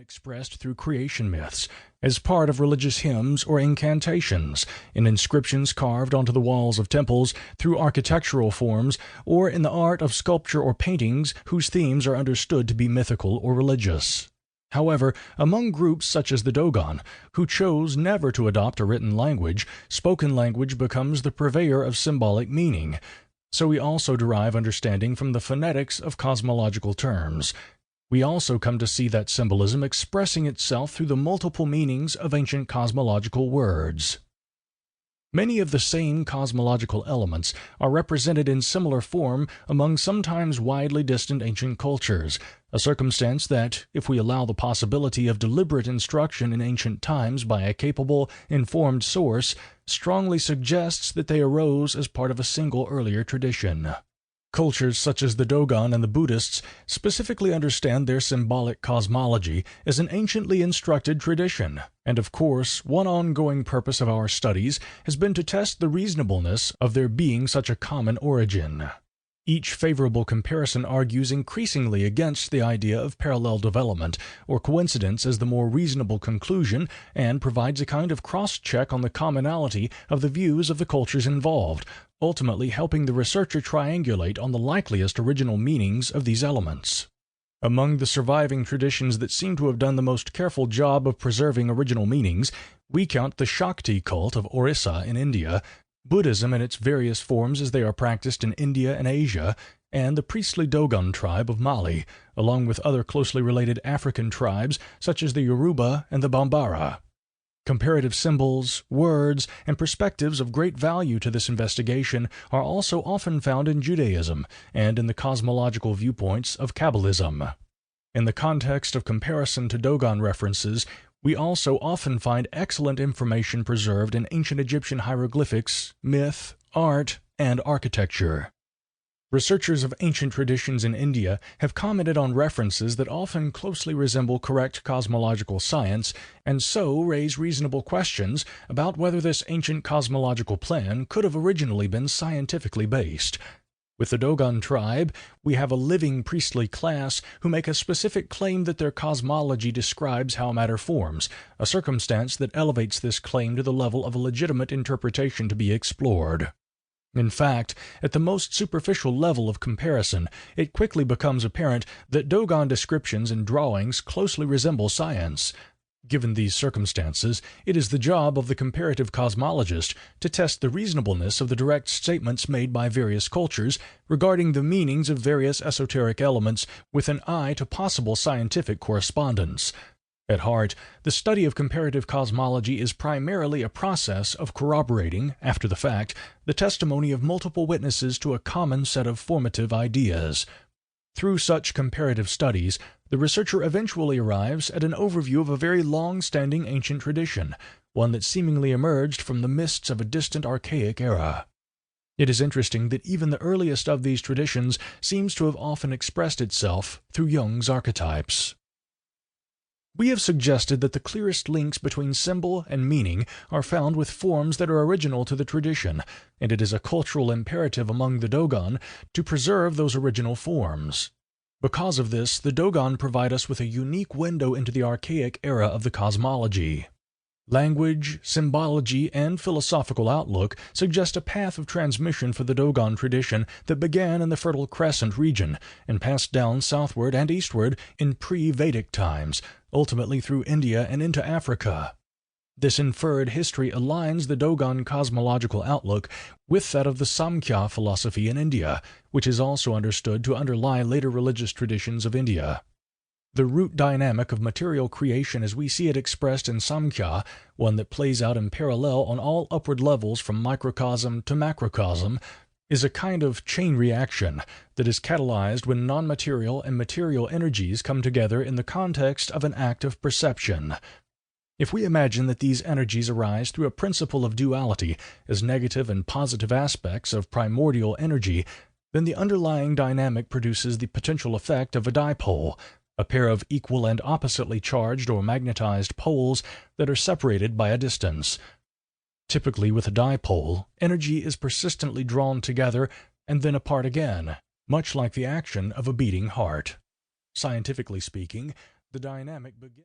expressed through creation myths, as part of religious hymns or incantations, in inscriptions carved onto the walls of temples, through architectural forms, or in the art of sculpture or paintings whose themes are understood to be mythical or religious. However, among groups such as the Dogon, who chose never to adopt a written language, spoken language becomes the purveyor of symbolic meaning. So we also derive understanding from the phonetics of cosmological terms. We also come to see that symbolism expressing itself through the multiple meanings of ancient cosmological words. Many of the same cosmological elements are represented in similar form among sometimes widely distant ancient cultures, a circumstance that, if we allow the possibility of deliberate instruction in ancient times by a capable, informed source, strongly suggests that they arose as part of a single earlier tradition. Cultures such as the Dogon and the Buddhists specifically understand their symbolic cosmology as an anciently instructed tradition, and of course, one ongoing purpose of our studies has been to test the reasonableness of there being such a common origin. Each favorable comparison argues increasingly against the idea of parallel development or coincidence as the more reasonable conclusion, and provides a kind of cross-check on the commonality of the views of the cultures involved, ultimately helping the researcher triangulate on the likeliest original meanings of these elements. Among the surviving traditions that seem to have done the most careful job of preserving original meanings, we count the Sakti cult of Orissa in India, Buddhism in its various forms as they are practiced in India and Asia, and the priestly Dogon tribe of Mali, along with other closely related African tribes such as the Yoruba and the Bambara. Comparative symbols, words, and perspectives of great value to this investigation are also often found in Judaism and in the cosmological viewpoints of Kabbalism. In the context of comparison to Dogon references, we also often find excellent information preserved in ancient Egyptian hieroglyphics, myth, art, and architecture. Researchers of ancient traditions in India have commented on references that often closely resemble correct cosmological science, and so raise reasonable questions about whether this ancient cosmological plan could have originally been scientifically based. With the Dogon tribe, we have a living priestly class who make a specific claim that their cosmology describes how matter forms, a circumstance that elevates this claim to the level of a legitimate interpretation to be explored. In fact, at the most superficial level of comparison, it quickly becomes apparent that Dogon descriptions and drawings closely resemble science. Given these circumstances, it is the job of the comparative cosmologist to test the reasonableness of the direct statements made by various cultures regarding the meanings of various esoteric elements with an eye to possible scientific correspondence. At heart, the study of comparative cosmology is primarily a process of corroborating, after the fact, the testimony of multiple witnesses to a common set of formative ideas. Through such comparative studies, the researcher eventually arrives at an overview of a very long-standing ancient tradition, one that seemingly emerged from the mists of a distant archaic era. It is interesting that even the earliest of these traditions seems to have often expressed itself through Jung's archetypes. We have suggested that the clearest links between symbol and meaning are found with forms that are original to the tradition, and it is a cultural imperative among the Dogon to preserve those original forms. Because of this, the Dogon provide us with a unique window into the archaic era of the cosmology. Language, symbology, and philosophical outlook suggest a path of transmission for the Dogon tradition that began in the Fertile Crescent region and passed down southward and eastward in pre-Vedic times, ultimately through India and into Africa. This inferred history aligns the Dogon cosmological outlook with that of the Samkhya philosophy in India, which is also understood to underlie later religious traditions of India. The root dynamic of material creation as we see it expressed in Samkhya, one that plays out in parallel on all upward levels from microcosm to macrocosm, is a kind of chain reaction that is catalyzed when non-material and material energies come together in the context of an act of perception. If we imagine that these energies arise through a principle of duality as negative and positive aspects of primordial energy, then the underlying dynamic produces the potential effect of a dipole, a pair of equal and oppositely charged or magnetized poles that are separated by a distance. Typically with a dipole, energy is persistently drawn together and then apart again, much like the action of a beating heart. Scientifically speaking, the dynamic begins